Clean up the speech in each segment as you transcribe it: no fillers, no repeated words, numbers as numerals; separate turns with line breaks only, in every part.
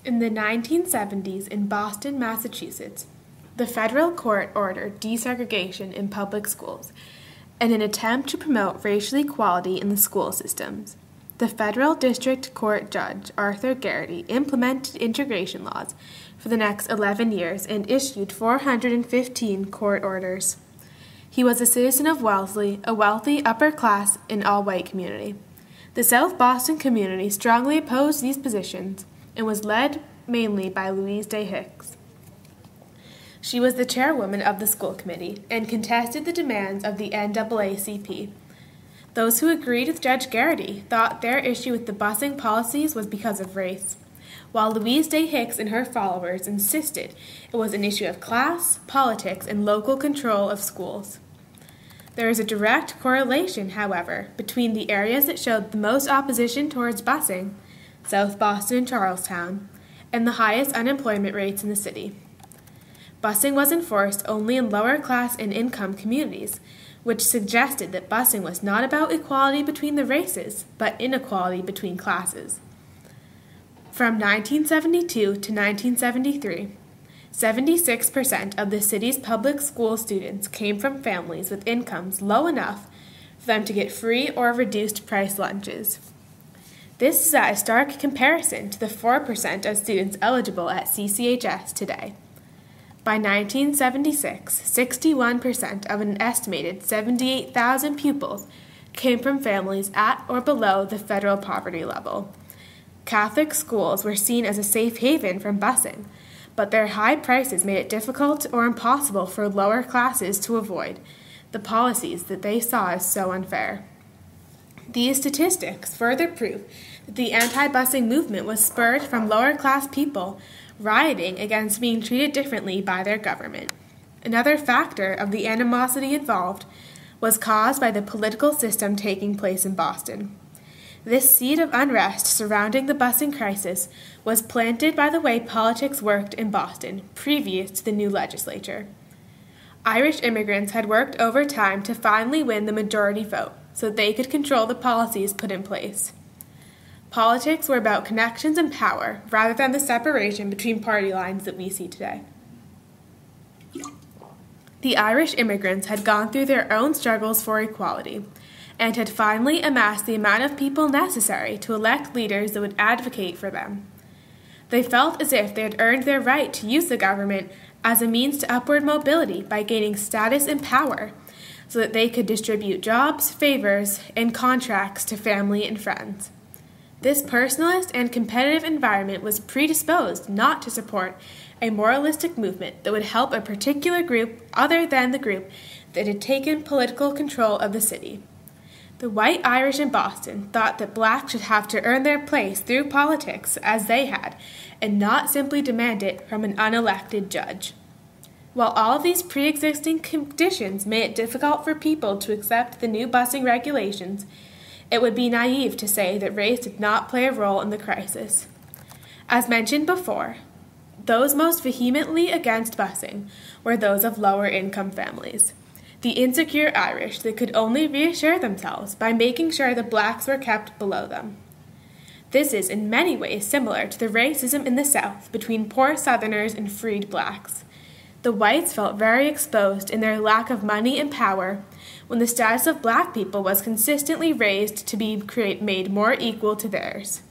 In the 1970s in Boston, Massachusetts, the federal court ordered desegregation in public schools in an attempt to promote racial equality in the school systems. The federal district court judge, Arthur Garrity, implemented integration laws for the next 11 years and issued 415 court orders. He was a citizen of Wellesley, a wealthy, upper-class, and all-white community. The South Boston community strongly opposed these positions and was led mainly by Louise Day Hicks. She was the chairwoman of the school committee and contested the demands of the NAACP. Those who agreed with Judge Garrity thought their issue with the busing policies was because of race, while Louise Day Hicks and her followers insisted it was an issue of class, politics, and local control of schools. There is a direct correlation, however, between the areas that showed the most opposition towards busing, South Boston and Charlestown, and the highest unemployment rates in the city. Busing was enforced only in lower class and income communities, which suggested that busing was not about equality between the races, but inequality between classes. From 1972 to 1973, 76% of the city's public school students came from families with incomes low enough for them to get free or reduced price lunches. This is a stark comparison to the 4% of students eligible at CCHS today. By 1976, 61% of an estimated 78,000 pupils came from families at or below the federal poverty level. Catholic schools were seen as a safe haven from busing, but their high prices made it difficult or impossible for lower classes to avoid the policies that they saw as so unfair. These statistics further prove that the anti-busing movement was spurred from lower-class people rioting against being treated differently by their government. Another factor of the animosity involved was caused by the political system taking place in Boston. This seed of unrest surrounding the busing crisis was planted by the way politics worked in Boston previous to the new legislature. Irish immigrants had worked overtime to finally win the majority vote so they could control the policies put in place. Politics were about connections and power rather than the separation between party lines that we see today. The Irish immigrants had gone through their own struggles for equality and had finally amassed the amount of people necessary to elect leaders that would advocate for them. They felt as if they had earned their right to use the government as a means to upward mobility by gaining status and power so that they could distribute jobs, favors, and contracts to family and friends. This personalist and competitive environment was predisposed not to support a moralistic movement that would help a particular group other than the group that had taken political control of the city. The white Irish in Boston thought that blacks should have to earn their place through politics as they had, and not simply demand it from an unelected judge. While all of these pre-existing conditions made it difficult for people to accept the new busing regulations, it would be naive to say that race did not play a role in the crisis. As mentioned before, those most vehemently against busing were those of lower-income families, the insecure Irish that could only reassure themselves by making sure the blacks were kept below them. This is in many ways similar to the racism in the South between poor Southerners and freed blacks. The whites felt very exposed in their lack of money and power when the status of black people was consistently raised to be made more equal to theirs.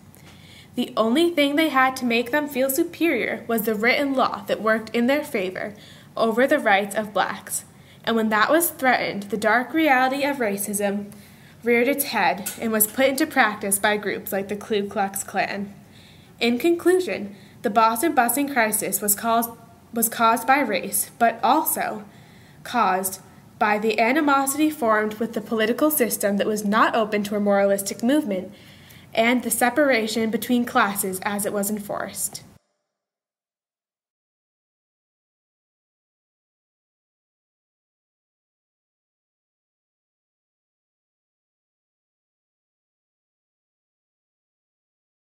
The only thing they had to make them feel superior was the written law that worked in their favor over the rights of blacks, and when that was threatened, the dark reality of racism reared its head and was put into practice by groups like the Ku Klux Klan. In conclusion, the Boston busing crisis was caused by race, but also caused by the animosity formed with the political system that was not open to a moralistic movement, and the separation between classes as it was enforced.